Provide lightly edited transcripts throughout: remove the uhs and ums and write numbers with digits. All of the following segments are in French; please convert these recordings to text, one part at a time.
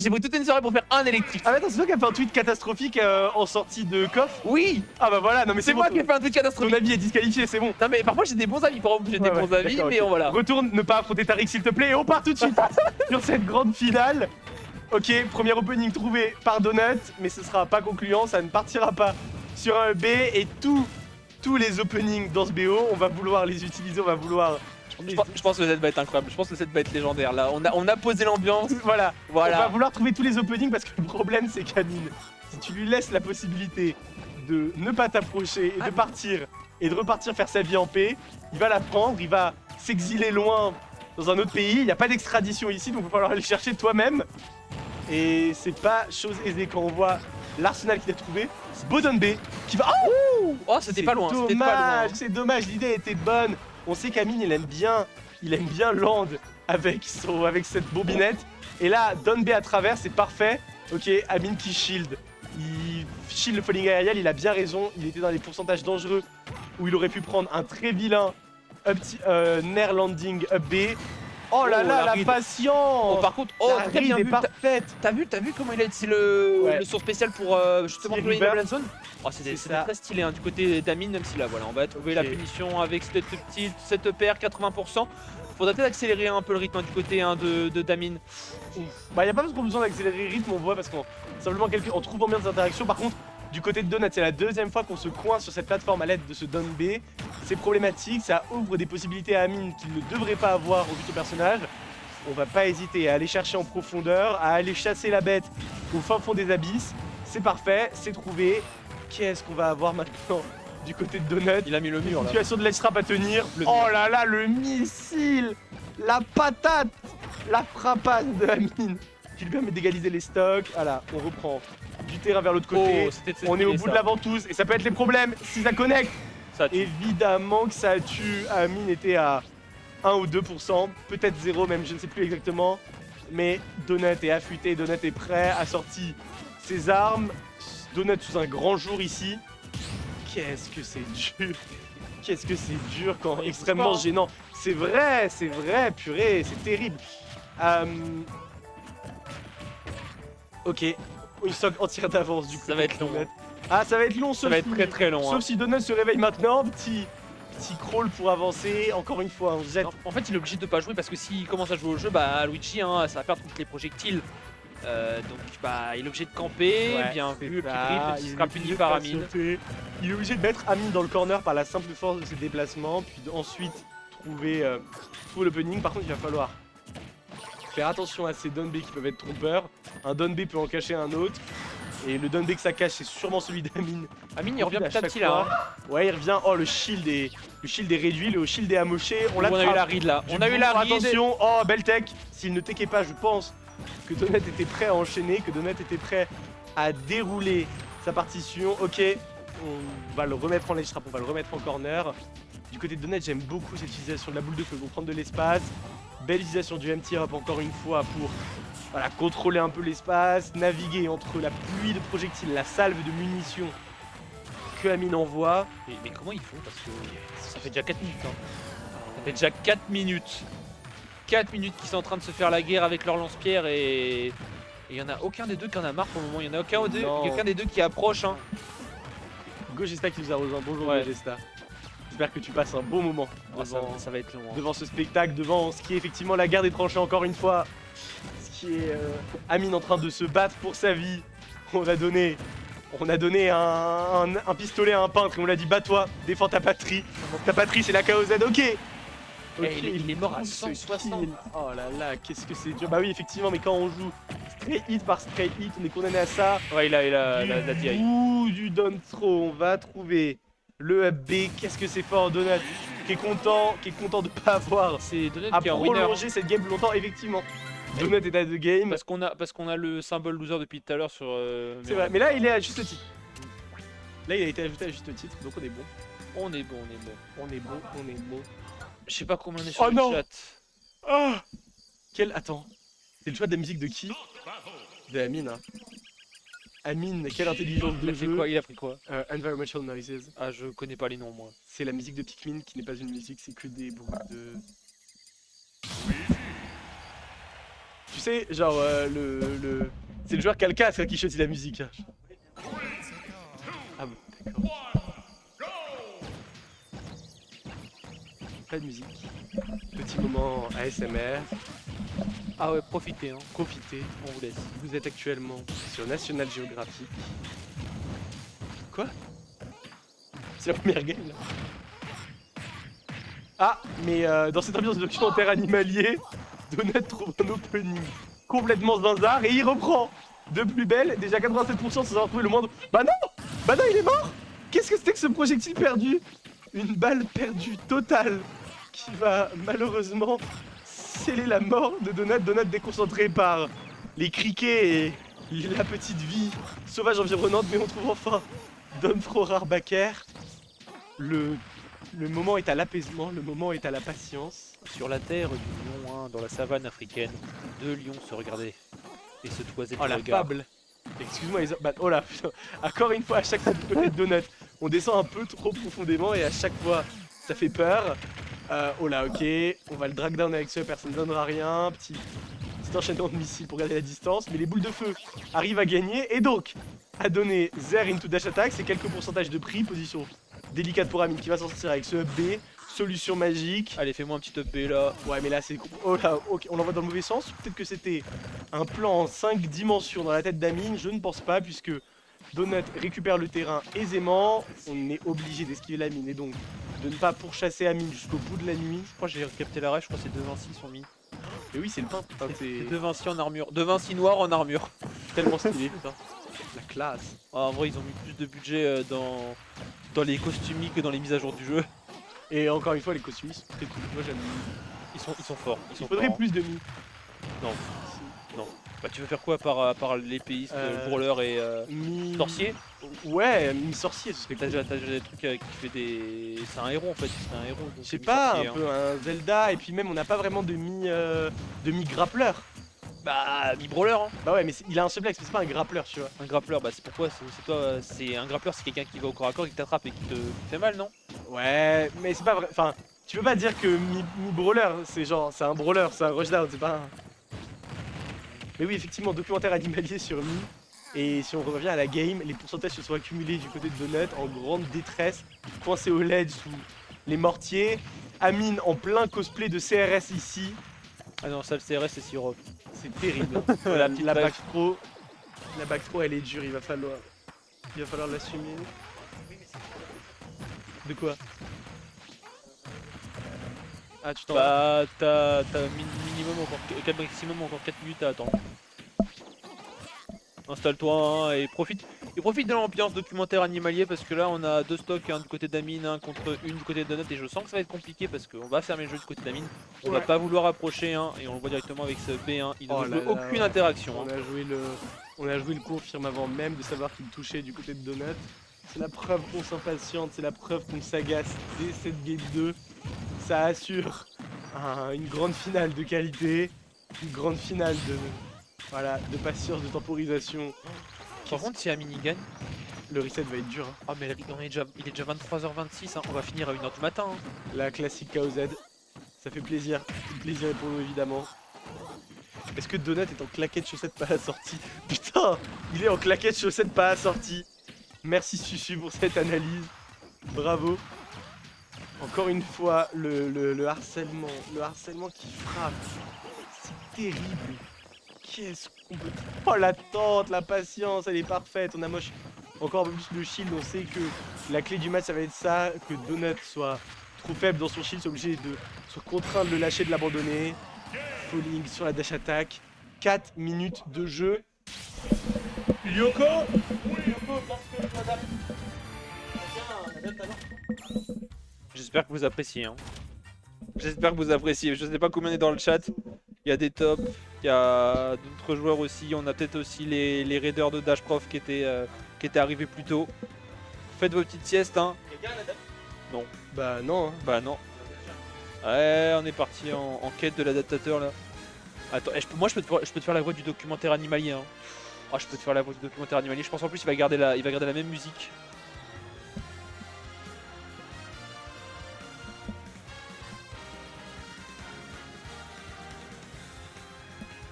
J'ai pris toute une soirée pour faire un électrique. Ah mais attends, c'est toi qui a fait un tweet catastrophique en sortie de coffre? Oui. Ah bah voilà, non mais C'est bon, moi qui ai fait un tweet ton catastrophique. avis est disqualifié, c'est bon. Non mais parfois j'ai des bons avis, par exemple j'ai des Ouais, bons avis, d'accord, mais ok. voilà. Retourne ne pas affronter Tariq s'il te plaît et on part tout de suite sur cette grande finale. Ok, premier opening trouvé par Donut, mais ce sera pas concluant, ça ne partira pas sur un B et tous les openings dans ce BO, on va vouloir les utiliser, on va vouloir... Je pense que le set va être incroyable, je pense que le set va être légendaire là. On a posé l'ambiance. Voilà, on va Voilà. vouloir trouver tous les openings parce que le problème c'est qu'Amine, si tu lui laisses la possibilité de ne pas t'approcher et de partir et de repartir faire sa vie en paix, il va la prendre, il va s'exiler loin dans un autre pays, il n'y a pas d'extradition ici donc il va falloir aller chercher toi-même. Et c'est pas chose aisée quand on voit l'arsenal qu'il a trouvé, c'est Bodon B qui va... Oh c'était pas loin, c'était pas loin. C'est dommage, l'idée était bonne. On sait qu'Amine il aime bien Land avec cette bobinette. Et là, Don B à travers, c'est parfait. Ok, Amine qui shield. Il shield le falling aérial, il a bien raison. Il était dans les pourcentages dangereux où il aurait pu prendre un très vilain Nair landing up B. Oh là là, la ride. patience. Oh par contre, oh La très bien ride est vu. parfaite. T'as vu comment il a utilisé le saut spécial pour justement Tirer jouer une Uber. double zone. Oh c'était ça. très stylé hein, du côté d'Amine, même si là voilà, on va trouver la punition avec cette petite, cette EPR 80%. Faudrait peut-être accélérer un peu le rythme hein, du côté hein, de Damine. Bah y a pas trop besoin d'accélérer le rythme, on voit parce qu'on simplement en trouvant bien des interactions. Par contre, du côté de Donut, c'est la deuxième fois qu'on se coince sur cette plateforme à l'aide de ce Don B. C'est problématique, ça ouvre des possibilités à Amine qu'il ne devrait pas avoir au vu de son personnage. On va pas hésiter à aller chercher en profondeur, à aller chasser la bête au fin fond des abysses. C'est parfait, c'est trouvé. Qu'est-ce qu'on va avoir maintenant du côté de Donut? Il a mis le mur là. Situation de ledge trap à tenir. Le Oh mur. là là, le missile, la patate, la frappasse de Amine qui lui permet d'égaliser les stocks. Voilà, on reprend du terrain vers l'autre côté. Oh, c'était On est au stylé, bout ça. de la ventouse et ça peut être les problèmes si ça connecte. Ça tue. Évidemment que ça tue. Amine était à 1 ou 2%, peut-être 0 même, je ne sais plus exactement. Mais Donut est affûté, Donut est prêt, a sorti ses armes. Donut sous un grand jour ici. Qu'est-ce que c'est dur. Qu'est-ce que c'est dur quand extrêmement gênant. C'est vrai, purée, c'est terrible. Ok, une stock entière d'avance du coup. Ça va être long. Ah, ça va être long, Ça va être très long. Sauf Hein. si Donut se réveille maintenant, petit crawl pour avancer. Encore une fois, on jette. Non, en fait, il est obligé de pas jouer parce que s'il commence à jouer au jeu, bah Luigi, hein, ça va perdre toutes les projectiles. Donc, bah, il est obligé de camper. Ouais, bien c'est vu, le ça, petit il sera est puni obligé par de Amine. patienter. Il est obligé de mettre Amine dans le corner par la simple force de ses déplacements, puis ensuite trouver l'opening. Par contre, il va falloir faire attention à ces Don B qui peuvent être trompeurs. Un Don B peut en cacher un autre. Et le Don B que ça cache, c'est sûrement celui d'Amine. Amine, il revient petit à chaque petit là. fois. Ouais, il revient. Oh, le shield est réduit, le shield est amoché. On On a eu la l'attrape. ride là. Du On a eu coup, la ride. Attention, oh, belle tech. S'il ne techait pas, je pense que Donut était prêt à enchaîner, que Donut était prêt à dérouler sa partition. Ok, on va le remettre en ledge trap, on va le remettre en corner. Du côté de Donut, j'aime beaucoup cette utilisation de la boule de feu pour prendre de l'espace. Belle utilisation du MT up encore une fois pour voilà, contrôler un peu l'espace, naviguer entre la pluie de projectiles, la salve de munitions que Amine envoie. Mais comment ils font? Parce que ça fait déjà 4 minutes. Hein. Ça fait déjà 4 minutes. 4 minutes qu'ils sont en train de se faire la guerre avec leur lance-pierre et il y en a aucun des deux qui en a marre pour le moment. Il y en a aucun des deux qui approche. Hein. Gogesta qui nous a rejoint. Bonjour Ouais. Gogesta. J'espère que tu passes un bon moment Oh, ça va être long. Hein. devant ce spectacle, devant ce qui est effectivement la guerre des tranchées encore une fois. Ce qui est Amine en train de se battre pour sa vie. On a donné un pistolet à un peintre et on l'a dit bats-toi, défends ta patrie. Ta patrie c'est la KOZ, ok. Il est mort à prend ce 160. kill. Oh là là, qu'est-ce que c'est dur. Bah oui effectivement, mais quand on joue straight hit par straight hit, on est condamné à ça. Ouais, il a la DI. Du down throw, on va trouver le up B. Qu'est-ce que c'est fort, Donut qui est content de pas avoir C'est Donut à qui est en winner. prolonger cette game plus longtemps, effectivement. Donut est à the game. Parce qu'on a le symbole loser depuis tout à l'heure sur. C'est vrai, mais là il est à juste titre. Là il a été ajouté à juste titre, donc on est bon. On est bon. On est bon. Je sais pas combien on est sur Oh le non. chat. Ah Attends. C'est le choix de la musique de qui? De Amine. Hein. Amine, quelle intelligence de jeu. Il a pris quoi? Environmental Noises. Ah, je connais pas les noms moi. C'est la musique de Pikmin qui n'est pas une musique, c'est que des bruits de... Tu tu sais, genre c'est le joueur qui a le casque qui choisit la musique. Ah bon, d'accord. Pas de musique. Petit moment ASMR. Ah ouais, profitez, hein. Profitez. On vous laisse. Vous êtes actuellement sur National Geographic. Quoi? C'est la première game là. Ah, mais dans cette ambiance de documentaire animalier, Donut trouve un opening complètement zinzard et il reprend de plus belle, déjà 87% sans avoir trouvé le moindre. Bah non! Bah non, il est mort! Qu'est-ce que c'était que ce projectile perdu? Une balle perdue totale qui va malheureusement sceller la mort de Donut. Donut déconcentré par les criquets et la petite vie sauvage environnante, mais on trouve enfin Don Frorar Baker. Le moment est à l'apaisement, le moment est à la patience. Sur la terre du lion, hein, dans la savane africaine, deux lions se regardaient et se toisaient Oh du la regard. fable. Excuse-moi les bah, oh là, putain. Encore une fois, à chaque fois du côté de Donut, on descend un peu trop profondément et à chaque fois, ça fait peur. Oh là, ok, on va le drag down avec ce, personne ne donnera rien. Petit enchaînement de missiles pour garder la distance. Mais les boules de feu arrivent à gagner et donc à donner Zer into dash attack. C'est quelques pourcentages de prix, position délicate pour Amine qui va s'en sortir avec ce up B. Solution magique. Allez, fais-moi un petit up B là. Ouais, mais là c'est. Oh là, ok, on l'envoie dans le mauvais sens. Peut-être que c'était un plan en 5 dimensions dans la tête d'Amine. Je ne pense pas, puisque Donut récupère le terrain aisément. On est obligé d'esquiver la mine et donc de ne pas pourchasser Amine jusqu'au bout de la nuit. Je crois que j'ai capté la rêve, je crois que c'est deux Vinci sont mis. Et oui, c'est le pain. Putain, C'est c'est deux Vinci en armure. Deux Vinci noirs en armure. tellement stylé, putain. La classe. Ah, en vrai, ils ont mis plus de budget dans les costumiques que dans les mises à jour du jeu. Et encore une fois, les costumes sont très cool. Moi j'aime. Ils sont forts. Ils sont Il faudrait forts, hein. plus de mine. Non. Non. Bah, tu veux faire quoi par l'épéiste, brawler et Mi- sorcier? Ouais, mi-sorcier, ce serait T'as cool. déjà des trucs qui fait des. C'est un héros en fait. C'est un héros. donc Je sais mi pas, sorcier, un hein. peu un Zelda, et puis même on n'a pas vraiment de mi-grappleur. Bah, mi-brawler, hein. Bah ouais, mais il a un suplex, mais c'est pas un grappleur, tu vois. Un grappleur, bah c'est pourquoi c'est toi. C'est un grappleur, c'est quelqu'un qui va au corps à corps et qui t'attrape et qui te fait mal, non? Ouais, mais c'est pas vrai. Enfin, tu peux pas dire que mi-brawler, c'est genre, c'est un brawler, c'est un rushdown, c'est pas un. Mais oui, effectivement, documentaire animalier sur Mi. Et si on revient à la game, les pourcentages se sont accumulés du côté de Donut en grande détresse, coincé au ledge sous les mortiers. Amine en plein cosplay de CRS ici. Ah non, ça le CRS c'est Syrup. C'est terrible. La petite la brève. back throw. La back throw elle est dure, il va falloir l'assumer. De quoi? Ah tu t'en vas. Bah t'as minimum encore 4 maximum encore 4 minutes à attendre. Installe-toi hein, et profite de l'ambiance documentaire animalier parce que là on a deux stocks, un du côté d'Amine, un contre une du côté de Donut et je sens que ça va être compliqué parce qu'on va fermer le jeu du côté d'Amine. On va Ouais. pas vouloir approcher hein, et on le voit directement avec ce B1, il ne Oh veut là jouer là. aucune interaction. On hein. a joué le confirme avant même de savoir qu'il touchait du côté de Donut. C'est la preuve qu'on s'impatiente, c'est la preuve qu'on s'agace dès cette game 2. Ça assure une grande finale de qualité, une grande finale de patience, de temporisation. Par contre si Amine il gagne, Le reset va être dur. Hein. ah mais il est déjà 23h26, hein, on va finir à 1h du matin. hein. La classique KOZ, ça fait plaisir. Plaisir pour nous évidemment. Est-ce que Donut est en claquette chaussette pas assortie? Putain, il est en claquette chaussette pas assortie. Merci Susu pour cette analyse. Bravo. Encore une fois, le harcèlement qui frappe. C'est terrible. Qu'est-ce qu'on peut... Oh l'attente, la patience, elle est parfaite. On a moche encore un peu plus de shield. On sait que la clé du match, ça va être ça. Que Donut soit trop faible dans son shield, soit obligé de se contraindre de le lâcher, de l'abandonner. Falling sur la dash attack. 4 minutes de jeu. Lyoko J'espère que vous appréciez. Hein. J'espère que vous appréciez. Je sais pas combien on est dans le chat. Il y a des tops, il y a d'autres joueurs aussi. On a peut-être aussi les raiders de Dash Prof qui étaient arrivés plus tôt. Faites vos petites siestes. Hein. Non. Bah non. Hein. Bah non. Ouais, on est parti en quête de l'adaptateur là. Attends, moi je peux te faire la voix du documentaire animalier. Hein. Oh, je peux te faire la voix du documentaire animalier. Je pense en plus il va garder la même musique.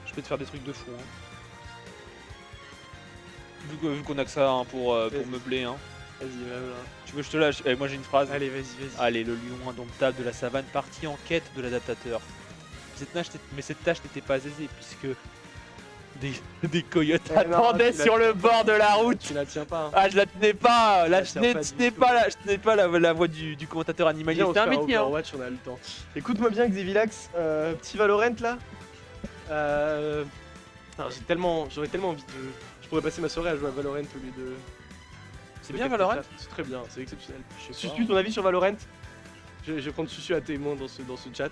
Je peut-être faire des trucs de fou. Hein. Vu qu'on a que ça hein, pour meubler. Hein. Vas-y, même là. Tu veux que je te lâche? Moi j'ai une phrase. Allez, vas-y, vas-y. Allez, le lion indomptable de la savane partit en quête de l'adaptateur. Mais cette tâche n'était pas aisée puisque des coyotes attendaient sur le bord de la route. Tu la tiens pas. Hein. Ah, je la tenais pas. Là, je tiens pas tenais du pas, la voix du commentateur animalier. C'était un métier. Hein. Overwatch, on a le temps. Écoute-moi bien, Xevilax, petit Valorant là. J'aurais tellement envie de. Je pourrais passer ma soirée à jouer à Valorant au lieu de. C'est bien Valorant? C'est très bien, c'est exceptionnel. Susu, ton avis sur Valorant? Je vais prendre Susu à témoin dans ce chat.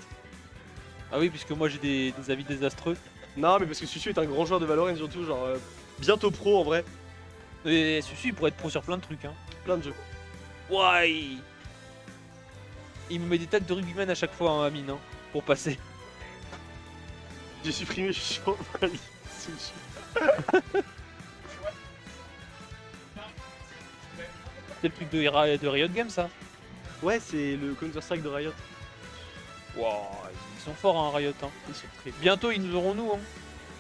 Ah oui, puisque moi j'ai des avis désastreux. Non, mais parce que Susu est un grand joueur de Valorant, surtout, genre bientôt pro en vrai. Et Susu il pourrait être pro sur plein de trucs. Hein. Plein de jeux. Ouais. Il me met des têtes de rugbyman à chaque fois, hein, Amine, hein, pour passer. J'ai supprimé Susu en valide. Susu. C'est le truc de Riot Games, ça. Ouais, c'est le Counter-Strike de Riot. Wow, ils sont forts, hein, Riot. Hein. Ils sont très. Bientôt, ils nous auront nous, hein,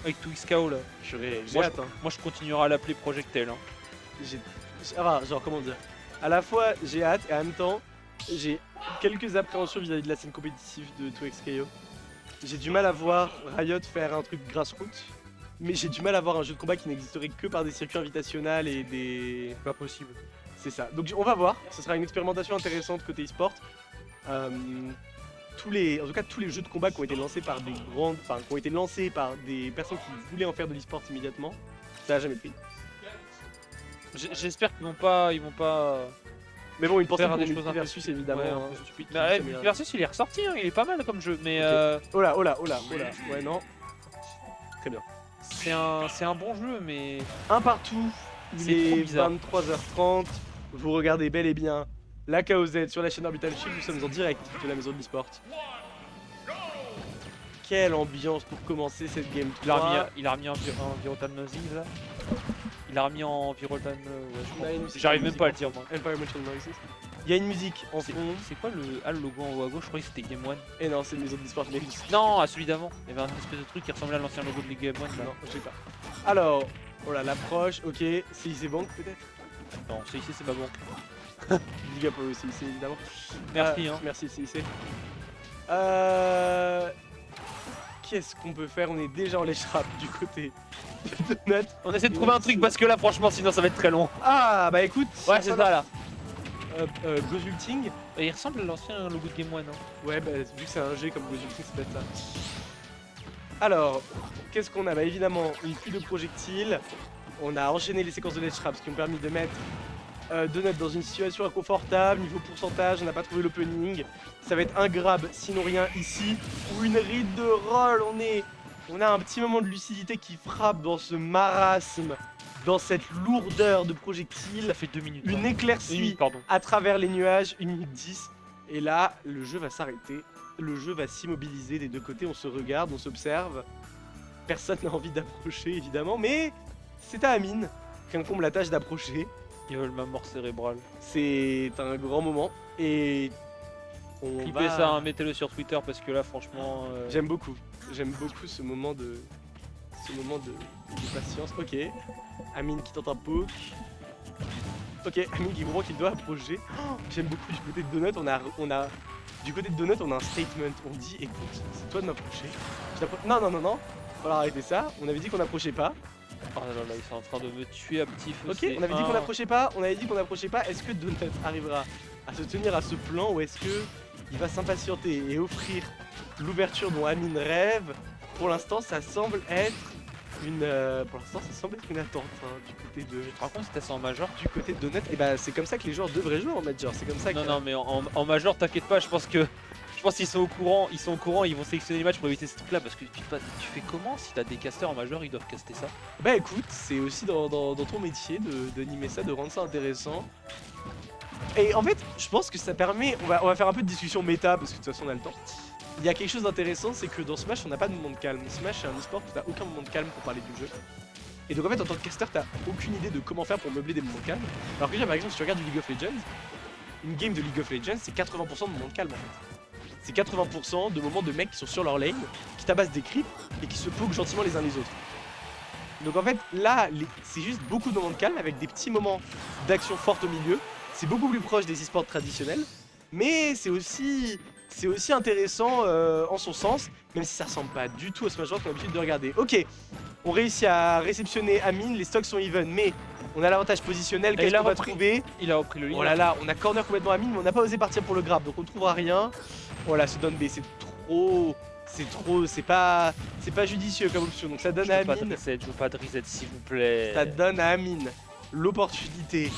avec tout XKO là. J'ai Moi, hâte. moi, je continuerai à l'appeler Projectel. Hein. Genre, comment dire? À la fois, j'ai hâte et en même temps, j'ai quelques appréhensions vis-à-vis de la scène compétitive de 2XKO. J'ai du mal à voir Riot faire un truc grassroots, mais j'ai du mal à voir un jeu de combat qui n'existerait que par des circuits invitationnels et des. Pas possible. C'est ça. Donc on va voir. Ce sera une expérimentation intéressante côté e-sport. En tout cas, tous les jeux de combat qui ont été lancés par des grandes, enfin, qui ont été lancés par des personnes qui voulaient en faire de l'e-sport immédiatement, ça n'a jamais pris. J'espère qu'ils vont pas. Mais bon, une pensée faire pour des choses un peu Versus évidemment. Ouais, hein. un peu stupides. Mais Versus, il est ressorti, hein, il est pas mal comme jeu. Mais Oh là. Ouais, non. Très bien. c'est un bon jeu, mais. Un partout. Il C'est trop est bizarre. 23h30. Vous regardez bel et bien la KOZ sur la chaîne Orbital Shield. Nous sommes en direct de la maison de l'e-sport. Quelle ambiance pour commencer cette game 3. Il a remis en Virotan Noise là. Il a remis en Virotan. Ouais, Ouais, j'arrive même pas à le dire moi. Environmental Noises. Il y a une musique en fond. C'est quoi le logo en haut à gauche? Je croyais que c'était Game One. Et non, c'est une maison de l'e-sport. Mais... Non, à celui d'avant. Il y avait un espèce de truc qui ressemblait à l'ancien logo de Game One là. Non, je sais pas. Alors, voilà, l'approche. Ok, CIC Bank peut-être. Non, c'est ici, c'est ma banque. Big up au CIC évidemment. Merci. Hein. Merci CIC. Qu'est-ce qu'on peut faire? On est déjà en lèche-rap du côté de Donut. On essaie de trouver un truc parce que là, franchement, sinon ça va être très long. Ah bah écoute. Ouais, c'est ça là. Gozulting. Et il ressemble à l'ancien logo de Game One. Hein. Ouais, bah vu que c'est un G comme Gozulting, ça doit être ça. Alors, qu'est-ce qu'on a? Bah évidemment, une pluie de projectiles. On a enchaîné les séquences de lèche-rap, ce qui ont permis de mettre Donut dans une situation inconfortable. Niveau pourcentage, on n'a pas trouvé l'opening. Ça va être un grab, sinon rien ici. Ou une ride de roll. On a un petit moment de lucidité qui frappe dans ce marasme, dans cette lourdeur de projectiles. Ça fait 2 minutes. Une Une éclaircie minute, pardon. à travers les nuages, 1 minute 10. Et là, le jeu va s'arrêter. Le jeu va s'immobiliser des deux côtés. On se regarde, on s'observe. Personne n'a envie d'approcher, évidemment. Mais c'est à Amine qu'incombe la tâche d'approcher. Ils veulent ma mort cérébrale. C'est un grand moment. Et on Clippez va... ça, hein, mettez-le sur Twitter parce que là, franchement. J'aime beaucoup ce moment de patience. Ok, Amine qui tente un poke. Ok, Amine qui comprend qu'il doit approcher. Oh, j'aime beaucoup du côté de Donut. Du côté de Donut, on a un statement. On dit, écoute, c'est toi de m'approcher. Non, falloir arrêter ça. On avait dit qu'on n'approchait pas. Oh là là, ils sont en train de me tuer à petit feu. Ok, on avait dit qu'on n'approchait pas. Est-ce que Donut arrivera à se tenir à ce plan ou est-ce que il va s'impatienter et offrir l'ouverture dont Amine rêve? Pour l'instant, ça semble être une attente hein, du côté de. Par contre, c'était ça en major. Du côté de Donut, et bah c'est comme ça que les joueurs devraient jouer en major. C'est comme ça que. Non, mais en major, t'inquiète pas, je pense qu'ils sont au courant, ils vont sélectionner les matchs pour éviter ces trucs là parce que tu fais comment si t'as des casters en major, ils doivent caster ça? Bah écoute, c'est aussi dans ton métier d'animer ça, de rendre ça intéressant. Et en fait, je pense que ça permet, on va faire un peu de discussion méta parce que de toute façon on a le temps. Il y a quelque chose d'intéressant, c'est que dans Smash on n'a pas de moment de calme. Smash c'est un e-sport où t'as aucun moment de calme pour parler du jeu. Et donc en fait en tant que caster t'as aucune idée de comment faire pour meubler des moments de calme. Alors que déjà par exemple si tu regardes du League of Legends, une game de League of Legends c'est 80% de moments de calme en fait. c'est 80% de moments de mecs qui sont sur leur lane, qui tabassent des creeps et qui se poke gentiment les uns les autres. Donc en fait là c'est juste beaucoup de moments de calme avec des petits moments d'action forte au milieu. C'est beaucoup plus proche des e-sports traditionnels, mais c'est aussi intéressant en son sens, même si ça ressemble pas du tout à Smash Bros qu'on a l'habitude de regarder. Ok, on réussit à réceptionner Amine, les stocks sont even, mais on a l'avantage positionnel, qu'est-ce qu'on va trouver? Il a repris le lead. Oh là là, on a corner complètement Amine, mais on n'a pas osé partir pour le grab, donc on ne trouvera rien. Voilà, ce down B, c'est pas judicieux comme option, donc ça donne à Amine. Je veux pas de reset s'il vous plaît. Ça donne à Amine l'opportunité